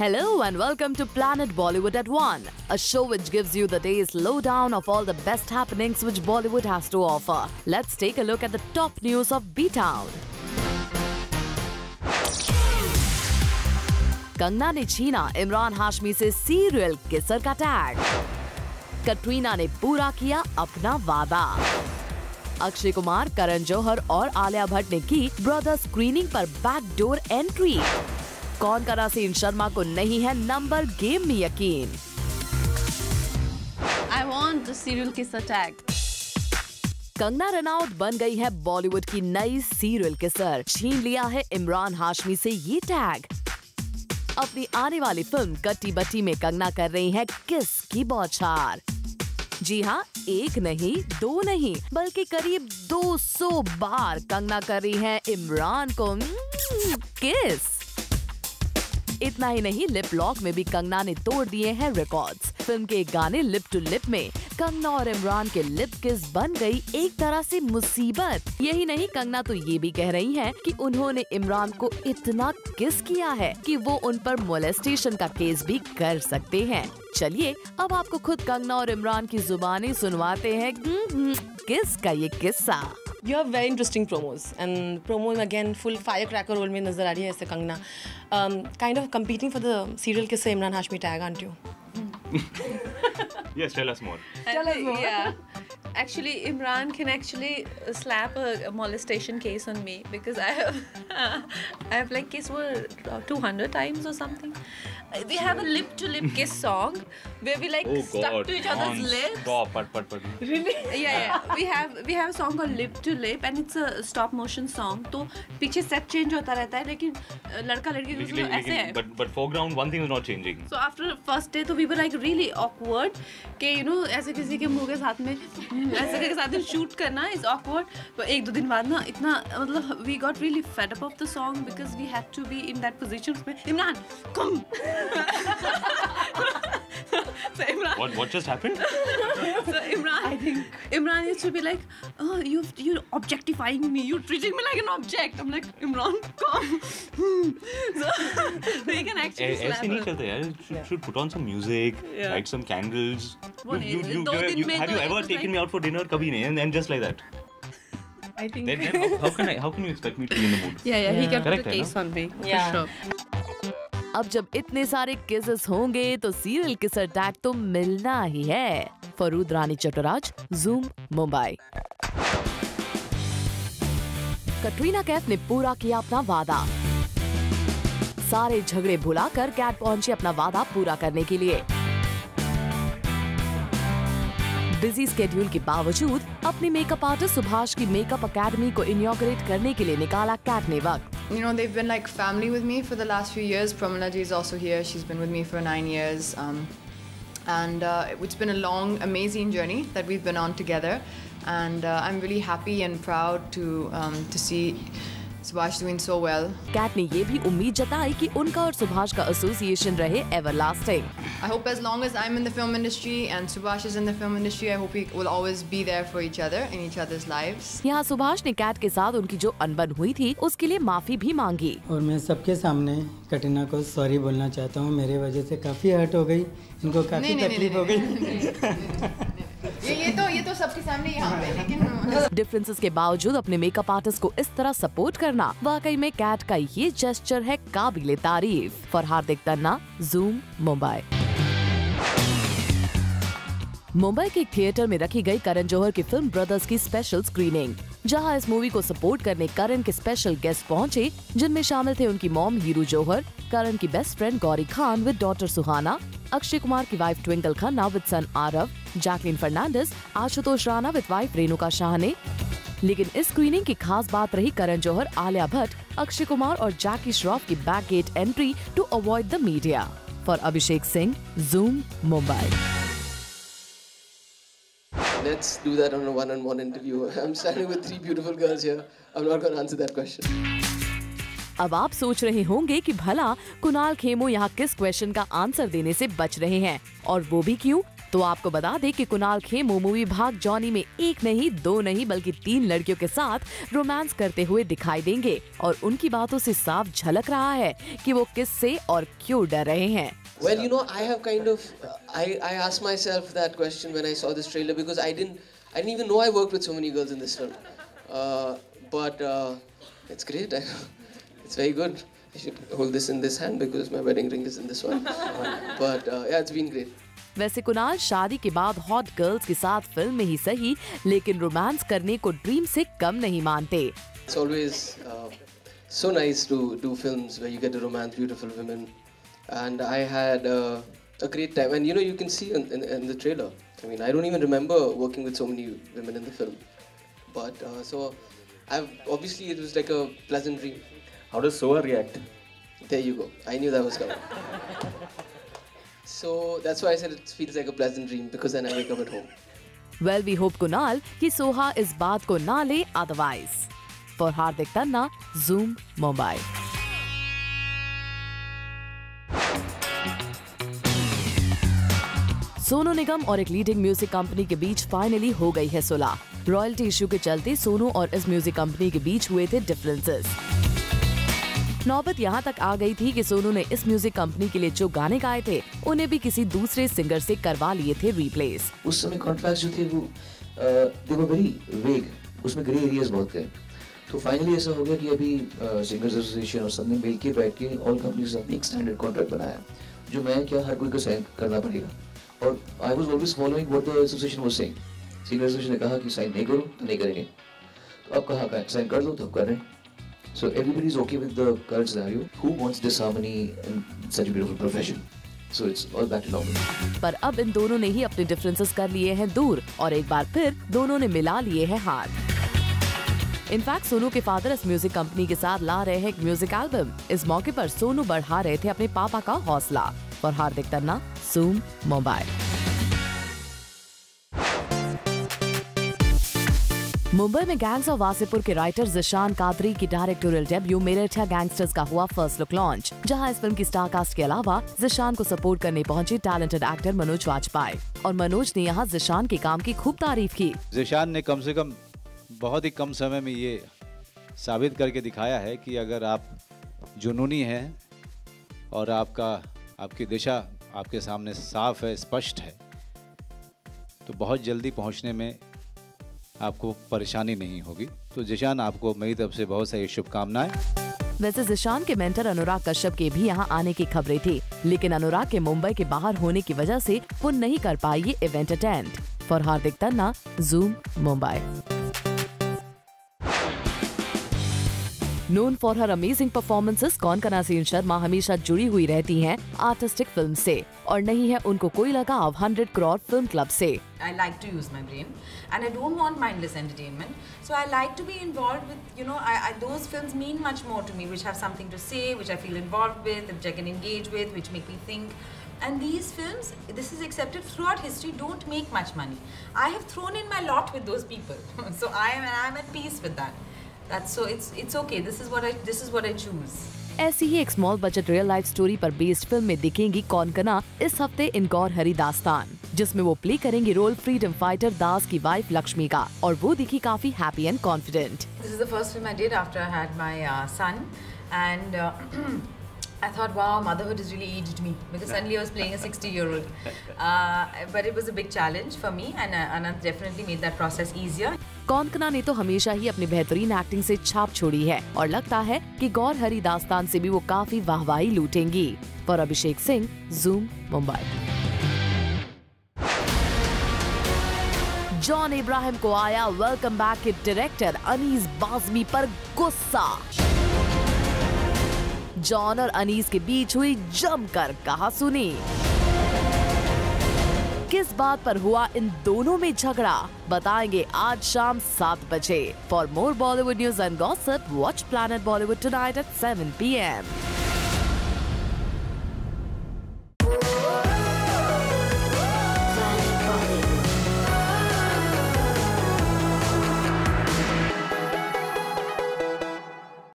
Hello and welcome to Planet Bollywood at 1, a show which gives you the day's lowdown of all the best happenings which Bollywood has to offer. Let's take a look at the top news of B-Town. Kangana ने छीना इमरान हाशमी से serial kisser का tag. Katrina ने पूरा किया अपना वादा। अक्षय कुमार, करण जौहर और आलिया भट्ट ने की ब्रदर स्क्रीनिंग पर बैकडोर एंट्री। कौन करा सीन शर्मा को नहीं है नंबर गेम में यकीन। I want the serial kisser tag. Kangana Ranaut बन गई है बॉलीवुड की नई सीरियल किसर। छीन लिया है इमरान हाशमी से ये टैग। अपनी आने वाली फिल्म कट्टी बट्टी में कंगना कर रही है किस की बौछार। जी हाँ, एक नहीं, दो नहीं, बल्कि करीब 200 बार कंगना कर रही है इमरान को किस। इतना ही नहीं, लिप लॉक में भी कंगना ने तोड़ दिए हैं रिकॉर्ड्स। फिल्म के गाने लिप टू लिप में कंगना और इमरान के लिप किस बन गई एक तरह से मुसीबत। यही नहीं, कंगना तो ये भी कह रही हैं कि उन्होंने इमरान को इतना किस किया है कि वो उन पर मोलेस्टेशन का केस भी कर सकते हैं। चलिए अब आपको खुद कंगना और इमरान की जुबानी सुनवाते हैं किस का ये किस्सा। You have very interesting promos and promos again full firecracker role में नजर आ रही है ऐसे Kangana. Kind of competing for the serial kisser Imran Hashmi tag, aren't you? Yes, tell us more. Tell us more. Yeah. Actually, Imran can actually slap a molestation case on me because I have like kissed her 200 times or something. We have a lip-to-lip kiss song where we like stuck to each other's lips. Stop, but. Really? Yeah. We have a song called Lip to Lip and it's a stop motion song. तो पीछे set change होता रहता है लेकिन लड़का लड़की दूसरे ऐसे है. But foreground one thing is not changing. So after first day तो we were like really awkward कि you know ऐसे किसी के मुंह के साथ में ऐसे के साथ में shoot करना is awkward. तो एक दो दिन बाद ना इतना मतलब we got really fed up of the song because we had to be in that position. Imran, come. So Imran, What just happened? So Imran, I think Imran used to be like, oh, you're objectifying me. You're treating me like an object. I'm like, Imran, come. So they can actually slap ऐसे नहीं her. चलते यार. Should put on some music, light some candles. Have you ever taken me out for dinner? कभी नहीं, and just like that. I think. Then how can you expect me to be in the mood? Yeah. He kept Correct, the case on me. Yeah. For sure. अब जब इतने सारे kisses होंगे तो serial kisser tag तो मिलना ही है। फरूद रानी Chattaraj, zoom, Mumbai. Katrina Kaif ने पूरा किया अपना वादा। सारे झगड़े भुलाकर कैट पहुंची अपना वादा पूरा करने के लिए। बिजी स्केड्यूल के बावजूद अपने मेकअप आर्टिस्ट सुभाष की मेकअप अकेडमी को इनॉग्रेट करने के लिए निकाला कैट ने वक्त। You know, they've been like family with me for the last few years. Pramila ji is also here. She's been with me for 9 years. And it's been a long, amazing journey that we've been on together. And I'm really happy and proud to see Subhash doing so well. Kat ने ये भी उम्मीद जताई कि उनका और सुभाष का association रहे everlasting. I hope as long as I'm in the film industry and Subhash is in the film industry, I hope we will always be there for each other in each other's lives. यहाँ सुभाष ने cat के साथ उनकी जो अनबन हुई थी उसके लिए माफी भी मांगी। और मैं सबके सामने कटरीना को सॉरी बोलना चाहता हूँ। मेरे वजह से काफी हर्ट हो गई, इनको काफी तकलीफ हो गई। ये तो सबके सामने यहाँ पे, लेकिन डिफरेंसेस के बावजूद अपने मेकअप आर्टिस्ट को इस तरह सपोर्ट करना वाकई में कैट का ये जेस्चर है काबिले तारीफ। For Hardik Tanna, zoom, Mumbai. Mumbai के एक थिएटर में रखी गई करण जौहर की फिल्म ब्रदर्स की स्पेशल स्क्रीनिंग, जहां इस मूवी को सपोर्ट करने करण के स्पेशल गेस्ट पहुंचे, जिनमें शामिल थे उनकी मॉम हीरू जौहर, करण की best friend Gauri Khan with daughter Suhana, Akshay Kumar की wife Twinkle Khanna with son Aarav, Jacqueline Fernandez, Ashutosh Rana with wife Renuka Shahane. लेकिन इस स्क्रीनिंग की खास बात रही करण जौहर, आलिया भट्ट, अक्षय कुमार और जैकी श्रॉफ की back gate entry to avoid the media. For Abhishek Singh, Zoom, Mumbai. Let's do that on a one-on-one interview. I'm standing with 3 beautiful girls here. I'm not going to answer that question. अब आप सोच रहे होंगे कि भला कुणाल खेमू यहाँ किस क्वेश्चन का आंसर देने से बच रहे हैं, और वो भी क्यों? तो आपको बता दें कि कुणाल खेमू मूवी भाग जॉनी में एक नहीं, दो नहीं, बल्कि 3 लड़कियों के साथ रोमांस करते हुए दिखाई देंगे और उनकी बातों से साफ झलक रहा है कि वो किससे और क्यों डर रहे हैं। Well, you know, I have kind of, I asked myself that question when I saw this trailer because I didn't even know I worked with so many girls in this film. But it's great. It's very good. I should hold this in this hand because my wedding ring is in this one. But yeah, it's been great. वैसे कुणाल शादी के बाद hot girls के साथ film में ही सही, लेकिन romance करने को ड्रीम से कम नहीं मानते। It's always so nice to do films where you get to romance beautiful women, and I had a great time. And you know, you can see in the trailer. I mean, I don't even remember working with so many women in the film, but so obviously it was like a pleasant dream. How does Soha react? There you go. I knew that was coming. So that's why I said it feels like a pleasant dream because then I wake up at home. Well, we hope Kunal कि सोहा इस बात को ना ले otherwise. For Hardik Tanna, Zoom, Mumbai. Sonu Nigam और एक leading music company के बीच finally हो गई है सुलह। रॉयल्टी इश्यू के चलते सोनू और इस म्यूजिक कंपनी के बीच हुए थे डिफरेंसेस। नौबत यहाँ तक आ गई थी कि सोनू ने इस म्यूजिक कंपनी के लिए जो गाने गाए थे उन्हें भी किसी दूसरे सिंगर से करवा लिए थे रिप्लेस। उस समय कॉन्ट्रैक्ट्स जो थे वो दे वर वेरी वेग, उसमें ग्रे एरियाज बहुत थे। तो फाइनली ऐसा हो गया कि अभी सिंगर्स एसोसिएशन और सब ने मिल के बैठ के ऑल कंपनीज के साथ एक स्टैंडर्ड कॉन्ट्रैक्ट बनाया जो मैं क्या हर कोई को साइन करना पड़ेगा। और I was always following what the association was saying. Singers association ने कहा कि साइन नहीं करो तो नहीं करेंगे, तो अब कहा साइन कर लो तो अब कर रहे हैं। So everybody is okay with the current scenario. Who wants disharmony in such a beautiful profession? So it's all back to normal. पर अब इन दोनों ने ही अपने डिफरेंसेस कर लिए हैं दूर और एक बार फिर दोनों ने मिला लिए हैं हाथ। इनफैक्ट सोनू के फादर इस म्यूजिक कंपनी के साथ ला रहे हैं एक म्यूजिक एल्बम। इस मौके पर सोनू बढ़ा रहे थे अपने पापा का हौसला। और हार्दिक तन्ना, Zoom, मुंबई। मुंबई में गैंग्स ऑफ वासेपुर के राइटर ज़िशान कादरी की डायरेक्टोरियल डेब्यू मेरे अच्छा गैंगस्टर्स का हुआ फर्स्ट लुक लॉन्च, जहां इस फिल्म की स्टार कास्ट के अलावा ज़िशान को सपोर्ट करने पहुंचे टैलेंटेड एक्टर मनोज वाजपेयी। और मनोज ने यहां ज़िशान के काम की खूब तारीफ की। ज़िशान ने कम से कम बहुत ही कम समय में ये साबित करके दिखाया है कि अगर आप जुनूनी हैं और आपकी दिशा आपके सामने साफ है, स्पष्ट है, तो बहुत जल्दी पहुँचने में आपको परेशानी नहीं होगी। तो ज़िशान, आपको मेरी तरफ से बहुत सारी शुभकामनाएं। वैसे ज़िशान के मेंटर अनुराग कश्यप के भी यहाँ आने की खबरें थी, लेकिन अनुराग के मुंबई के बाहर होने की वजह से वो नहीं कर पाई ये event attend. For Hardik Tanna, Zoom, Mumbai. Known for her amazing performances, कौन नसीम शर्मा हमेशा जुड़ी हुई रहती हैं आर्टिस्टिक फिल्म से और नहीं है उनको कोई लगाव 100 करोड़ फिल्म क्लब से। I like to use my brain and I don't want mindless entertainment, so I like to be involved with, you know, those films mean much more to me, which have something to say, which I feel involved with, which I can engage with, which make me think. And these films, this is accepted throughout history, don't make much money. I have thrown in my lot with those people, so I'm at peace with that. That's so it's okay. This is what I choose. ऐसी ही एक small budget real life story पर based film में दिखेंगी कौन कना इस हफ्ते इन गौर हरी दास्तान, जिसमें वो प्ले करेंगे रोल फ्रीडम फाइटर दास की वाइफ लक्ष्मी का, और वो दिखी काफी happy and confident. This is the first film I did after I had my son, and I thought, wow, motherhood has really aged me because suddenly I was playing a 60-year-old. But it was a big challenge for me, and Anant definitely made that process easier. Konkona ने तो हमेशा ही अपनी बेहतरीन acting से छाप छोड़ी है और लगता है कि गौर हरी दास्तान से भी वो काफी वाहवाही लूटेंगी। For Abhishek Singh, Zoom, Mumbai. जॉन इब्राहिम को आया वेलकम बैक के डायरेक्टर अनीस बाज़मी पर गुस्सा। जॉन और अनीस के बीच हुई जमकर कहासुनी। किस बात पर हुआ इन दोनों में झगड़ा, बताएंगे आज शाम 7 बजे। For more Bollywood news and gossip, watch Planet Bollywood tonight at 7 PM।